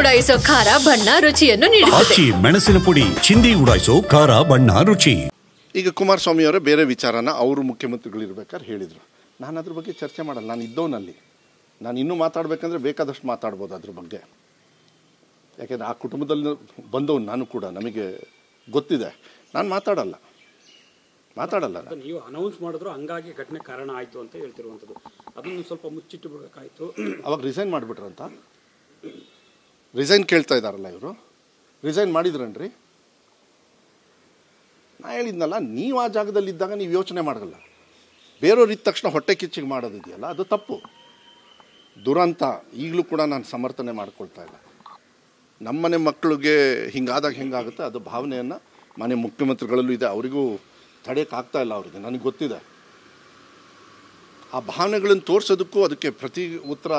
ಉಡಾಯಿಸೋ ಖಾರ ಬಣ್ಣ ರುಚಿಯನ್ನು ನೀಡುತ್ತದೆ. ಮೆಣಸಿನ ಪುಡಿ ಚಿಂದಿ ಉಡಾಯಿಸೋ ಖಾರ ಬಣ್ಣ ರುಚಿ. ಈಗ ಕುಮಾರಸ್ವಾಮಿ ಅವರೇ ಬೇರೆ ವಿಚಾರನ ಅವರು ಮುಖ್ಯಮಂತ್ರಿಗಳಿರ್ಬೇಕಾದ್ರೆ ಹೇಳಿದರು. ನಾನು ಅದ್ರ ಬಗ್ಗೆ ಚರ್ಚೆ ಮಾಡಲ್ಲ. ನಾನು ಇದ್ದವನಲ್ಲಿ ನಾನು ಇನ್ನೂ ಮಾತಾಡಬೇಕಂದ್ರೆ ಬೇಕಾದಷ್ಟು ಮಾತಾಡ್ಬೋದು ಅದ್ರ ಬಗ್ಗೆ. ಯಾಕೆಂದರೆ ಆ ಕುಟುಂಬದಲ್ಲಿ ಬಂದವನು ನಾನು ಕೂಡ, ನಮಗೆ ಗೊತ್ತಿದೆ. ನಾನು ಮಾತಾಡಲ್ಲ. ನೀವು ಅನೌನ್ಸ್ ಮಾಡಿದ್ರು ಹಂಗಾಗಿ ಘಟನೆ ಕಾರಣ ಆಯಿತು ಅಂತ ಹೇಳ್ತಿರುವಂಥದ್ದು. ಅದನ್ನು ಸ್ವಲ್ಪ ಮುಚ್ಚಿಟ್ಟು ಬಿಡಬೇಕಾಯಿತು. ಅವಾಗ ರಿಸೈನ್ ಮಾಡಿಬಿಟ್ರಂತ. ರಿಸೈನ್ ಕೇಳ್ತಾ ಇದ್ದಾರಲ್ಲ ಇವರು. ರಿಸೈನ್ ಮಾಡಿದ್ರನ್ರಿ? ನಾ ಹೇಳಿದ್ನಲ್ಲ, ನೀವು ಆ ಜಾಗದಲ್ಲಿದ್ದಾಗ ನೀವು ಯೋಚನೆ ಮಾಡಲ್ಲ. ಬೇರೆಯವ್ರು ಇದ್ದ ತಕ್ಷಣ ಹೊಟ್ಟೆ ಕಿಚ್ಚಿಗೆ ಮಾಡೋದಿದೆಯಲ್ಲ, ಅದು ತಪ್ಪು, ದುರಂತ. ಈಗಲೂ ಕೂಡ ನಾನು ಸಮರ್ಥನೆ ಮಾಡ್ಕೊಳ್ತಾ ಇಲ್ಲ. ನಮ್ಮನೆ ಮಕ್ಕಳಿಗೆ ಹಿಂಗಾದಾಗ ಹೆಂಗಾಗುತ್ತೆ ಅದು ಭಾವನೆಯನ್ನು ಮನೆ ಮುಖ್ಯಮಂತ್ರಿಗಳಲ್ಲೂ ಇದೆ. ಅವರಿಗೂ ತಡೆಯೋಕ್ಕಾಗ್ತಾ ಇಲ್ಲ ಅವರಿಗೆ, ನನಗೆ ಗೊತ್ತಿದೆ. ಆ ಭಾವನೆಗಳನ್ನು ತೋರಿಸೋದಕ್ಕೂ ಅದಕ್ಕೆ ಪ್ರತಿ ಉತ್ತರ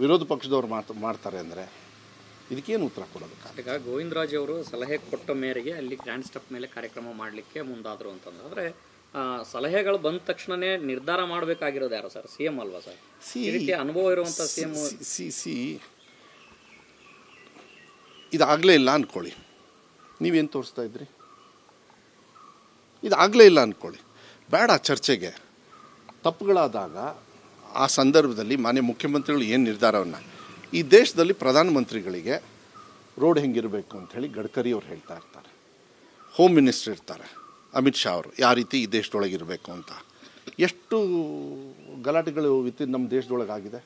ವಿರೋಧ ಪಕ್ಷದವ್ರು ಮಾಡ್ತಾರೆ ಅಂದರೆ ಇದಕ್ಕೇನು ಉತ್ತರ ಕೊಡೋದಕ್ಕೆ? ಈಗ ಗೋವಿಂದರಾಜ್ ಅವರು ಸಲಹೆ ಕೊಟ್ಟ ಮೇರೆಗೆ ಅಲ್ಲಿ ಗ್ರ್ಯಾಂಡ್ ಸ್ಟೆಪ್ ಮೇಲೆ ಕಾರ್ಯಕ್ರಮ ಮಾಡಲಿಕ್ಕೆ ಮುಂದಾದರು ಅಂತಂದ್ರೆ, ಆದರೆ ಸಲಹೆಗಳು ಬಂದ ತಕ್ಷಣನೇ ನಿರ್ಧಾರ ಮಾಡಬೇಕಾಗಿರೋದು ಯಾರು ಸರ್? ಸಿ ಎಂ ಅಲ್ವಾ ಸರ್? ಈ ರೀತಿ ಅನುಭವ ಇರುವಂಥ ಸಿ ಎಂ ಇದಾಗಲೇ ಇಲ್ಲ ಅಂದ್ಕೊಳ್ಳಿ, ನೀವೇನು ತೋರಿಸ್ತಾ ಇದ್ರಿ? ಇದಾಗಲೇ ಇಲ್ಲ ಅಂದ್ಕೊಳ್ಳಿ, ಬೇಡ ಚರ್ಚೆಗೆ. ತಪ್ಪುಗಳಾದಾಗ ಆ ಸಂದರ್ಭದಲ್ಲಿ ಮಾನ್ಯ ಮುಖ್ಯಮಂತ್ರಿಗಳು ಏನು ನಿರ್ಧಾರವನ್ನು, ಈ ದೇಶದಲ್ಲಿ ಪ್ರಧಾನಮಂತ್ರಿಗಳಿಗೆ ರೋಡ್ ಹೆಂಗಿರಬೇಕು ಅಂಥೇಳಿ ಗಡ್ಕರಿ ಅವ್ರು ಹೇಳ್ತಾ ಇರ್ತಾರೆ. ಹೋಮ್ ಮಿನಿಸ್ಟರ್ ಇರ್ತಾರೆ ಅಮಿತ್ ಶಾ ಅವರು, ಯಾವ ರೀತಿ ಈ ದೇಶದೊಳಗಿರಬೇಕು ಅಂತ. ಎಷ್ಟು ಗಲಾಟೆಗಳು ನಮ್ಮ ದೇಶದೊಳಗಾಗಿದೆ.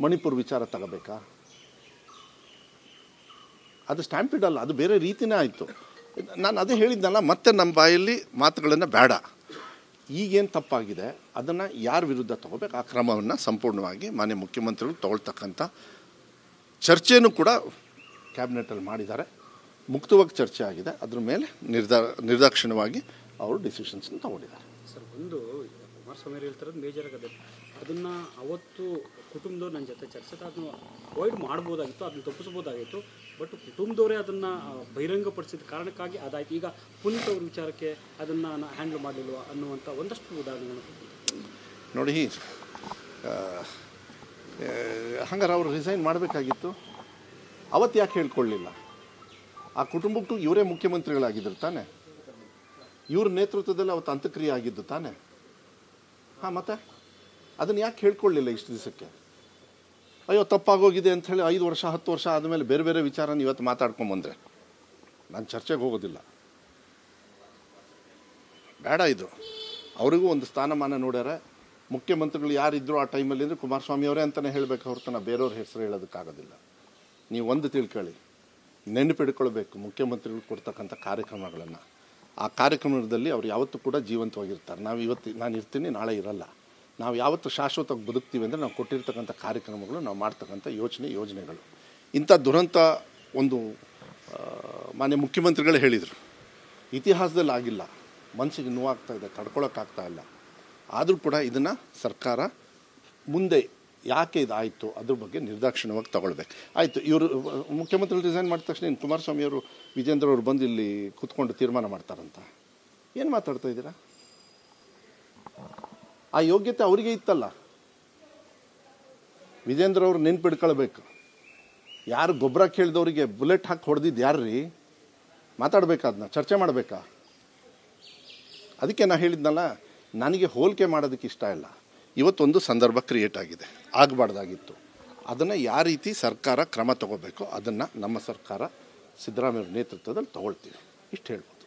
ಮಣಿಪುರ ವಿಚಾರ ತಗೋಬೇಕಾ? ಅದು ಸ್ಟ್ಯಾಂಪಿಡ್ ಅಲ್ಲ, ಅದು ಬೇರೆ ರೀತಿಯೇ ಆಯಿತು. ನಾನು ಅದೇ ಹೇಳಿದ್ನಲ್ಲ, ಮತ್ತೆ ನಮ್ಮ ಬಾಯಲ್ಲಿ ಮಾತುಗಳನ್ನು ಬೇಡ. ಈಗೇನು ತಪ್ಪಾಗಿದೆ ಅದನ್ನು ಯಾರ ವಿರುದ್ಧ ತಗೋಬೇಕು, ಆ ಕ್ರಮವನ್ನು ಸಂಪೂರ್ಣವಾಗಿ ಮಾನ್ಯ ಮುಖ್ಯಮಂತ್ರಿಗಳು ತಗೊಳ್ತಕ್ಕಂಥ ಚರ್ಚೆನೂ ಕೂಡ ಕ್ಯಾಬಿನೆಟಲ್ಲಿ ಮಾಡಿದ್ದಾರೆ. ಮುಕ್ತವಾಗಿ ಚರ್ಚೆ ಆಗಿದೆ. ಅದ್ರ ಮೇಲೆ ನಿರ್ದಾಕ್ಷಿಣ್ಯವಾಗಿ ಅವರು ಡಿಸಿಷನ್ಸನ್ನು ತಗೊಂಡಿದ್ದಾರೆ. ಸರ್, ಒಂದು ಕುಮಾರಸ್ವಾಮಿ ಹೇಳ್ತಿರೋದು ಮೇಜರ್ ಆಗಿದೆ. ಅದನ್ನು ಅವತ್ತು ಕುಟುಂಬದವ್ರು ನನ್ನ ಜೊತೆ ಚರ್ಚೆ ಅದನ್ನು ಅವಾಯ್ಡ್ ಮಾಡ್ಬೋದಾಗಿತ್ತು, ಅದನ್ನು ತಪ್ಪಿಸ್ಬೋದಾಗಿತ್ತು. ಬಟ್ ಕುಟುಂಬದವರೇ ಅದನ್ನು ಬಹಿರಂಗಪಡಿಸಿದ ಕಾರಣಕ್ಕಾಗಿ ಅದಾಯಿತು. ಈಗ ಪುನೀತ್ ಅವ್ರ ವಿಚಾರಕ್ಕೆ ಅದನ್ನು ಹ್ಯಾಂಡಲ್ ಮಾಡಲಿಲ್ವ ಅನ್ನುವಂಥ ಒಂದಷ್ಟು ಉದಾಹರಣೆಗಳನ್ನು ನೋಡಿ. ಹಂಗಾರೆ ಅವರು ರಿಸೈನ್ ಮಾಡಬೇಕಾಗಿತ್ತು. ಅವತ್ತು ಯಾಕೆ ಹೇಳ್ಕೊಳ್ಳಿಲ್ಲ? ಆ ಕುಟುಂಬಕ್ಕೂ ಇವರೇ ಮುಖ್ಯಮಂತ್ರಿಗಳಾಗಿದ್ದರು ತಾನೆ, ಇವ್ರ ನೇತೃತ್ವದಲ್ಲಿ ಅವತ್ತು ಅಂತ್ಯಕ್ರಿಯೆ ಆಗಿದ್ದು ತಾನೆ. ಹಾಂ, ಮತ್ತೆ ಅದನ್ನು ಯಾಕೆ ಹೇಳ್ಕೊಳ್ಳಿಲ್ಲ ಇಷ್ಟು ದಿವಸಕ್ಕೆ? ಅಯ್ಯೋ ತಪ್ಪಾಗೋಗಿದೆ ಅಂಥೇಳಿ 5 ವರ್ಷ 10 ವರ್ಷ ಆದಮೇಲೆ ಬೇರೆ ಬೇರೆ ವಿಚಾರನ ಇವತ್ತು ಮಾತಾಡ್ಕೊಂಬಂದರೆ ನಾನು ಚರ್ಚೆಗೆ ಹೋಗೋದಿಲ್ಲ. ಬೇಡ, ಇದು ಅವರಿಗೂ ಒಂದು ಸ್ಥಾನಮಾನ ನೋಡ್ಯಾರ. ಮುಖ್ಯಮಂತ್ರಿಗಳು ಯಾರಿದ್ರು ಆ ಟೈಮಲ್ಲಿ ಅಂದರೆ ಕುಮಾರಸ್ವಾಮಿ ಅವರೇ ಅಂತಲೇ ಹೇಳಬೇಕು ಹೊರತು ನಾವು ಬೇರೆಯವ್ರ ಹೆಸರು ಹೇಳೋದಕ್ಕಾಗೋದಿಲ್ಲ. ನೀವು ಒಂದು ತಿಳ್ಕೊಳ್ಳಿ, ನೆನಪಿಡ್ಕೊಳ್ಬೇಕು ಮುಖ್ಯಮಂತ್ರಿಗಳು ಕೊಡ್ತಕ್ಕಂಥ ಕಾರ್ಯಕ್ರಮಗಳನ್ನು. ಆ ಕಾರ್ಯಕ್ರಮದಲ್ಲಿ ಅವ್ರು ಯಾವತ್ತೂ ಕೂಡ ಜೀವಂತವಾಗಿರ್ತಾರೆ. ನಾನು ಇರ್ತೀನಿ, ನಾಳೆ ಇರಲ್ಲ. ನಾವು ಯಾವತ್ತು ಶಾಶ್ವತವಾಗಿ ಬದುಕ್ತೀವಿ ಅಂದರೆ ನಾವು ಕೊಟ್ಟಿರ್ತಕ್ಕಂಥ ಕಾರ್ಯಕ್ರಮಗಳು, ನಾವು ಮಾಡ್ತಕ್ಕಂಥ ಯೋಜನೆಗಳು. ಇಂಥ ದುರಂತ ಒಂದು ಮಾನ್ಯ ಮುಖ್ಯಮಂತ್ರಿಗಳೇ ಹೇಳಿದರು, ಇತಿಹಾಸದಲ್ಲಿ ಆಗಿಲ್ಲ. ಮನಸ್ಸಿಗೆ ನೋವಾಗ್ತಾ ಇದೆ, ತಡ್ಕೊಳಕ್ಕಾಗ್ತಾ ಇಲ್ಲ. ಆದರೂ ಕೂಡ ಇದನ್ನು ಸರ್ಕಾರ ಮುಂದೆ ಯಾಕೆ ಇದಾಯಿತು ಅದ್ರ ಬಗ್ಗೆ ನಿರ್ದಾಕ್ಷಿಣ್ಯವಾಗಿ ತಗೊಳ್ಬೇಕು. ಆಯಿತು, ಇವರು ಮುಖ್ಯಮಂತ್ರಿಗಳು ರಿಸೈನ್ ಮಾಡಿದ ತಕ್ಷಣ ಇನ್ನು ಕುಮಾರಸ್ವಾಮಿ ಅವರು, ವಿಜೇಂದ್ರ ಅವರು ಬಂದು ಇಲ್ಲಿ ಕೂತ್ಕೊಂಡು ತೀರ್ಮಾನ ಮಾಡ್ತಾರಂತ ಏನು ಮಾತಾಡ್ತಾ ಇದ್ದೀರಾ? ಆ ಯೋಗ್ಯತೆ ಅವರಿಗೆ ಇತ್ತಲ್ಲ. ವಿಜೇಂದ್ರ ಅವರು ನೆನ್ಪಿಡ್ಕೊಳ್ಬೇಕು. ಯಾರು ಗೊಬ್ಬರ ಕೇಳಿದವರಿಗೆ ಬುಲೆಟ್ ಹಾಕಿ ಹೊಡೆದಿದ್ದು ಯಾರ್ರೀ? ಮಾತಾಡಬೇಕಾದ್ನ ಚರ್ಚೆ ಮಾಡಬೇಕಾ? ಅದಕ್ಕೆ ನಾನು ಹೇಳಿದ್ನಲ್ಲ, ನನಗೆ ಹೋಲಿಕೆ ಮಾಡೋದಕ್ಕೆ ಇಷ್ಟ ಇಲ್ಲ. ಇವತ್ತೊಂದು ಸಂದರ್ಭ ಕ್ರಿಯೇಟ್ ಆಗಿದೆ, ಆಗಬಾರ್ದಾಗಿತ್ತು. ಅದನ್ನು ಯಾವ ರೀತಿ ಸರ್ಕಾರ ಕ್ರಮ ತಗೋಬೇಕೋ ಅದನ್ನು ನಮ್ಮ ಸರ್ಕಾರ ಸಿದ್ದರಾಮಯ್ಯ ನೇತೃತ್ವದಲ್ಲಿ ತಗೊಳ್ತೀವಿ. ಇಷ್ಟು ಹೇಳ್ಬೋದು.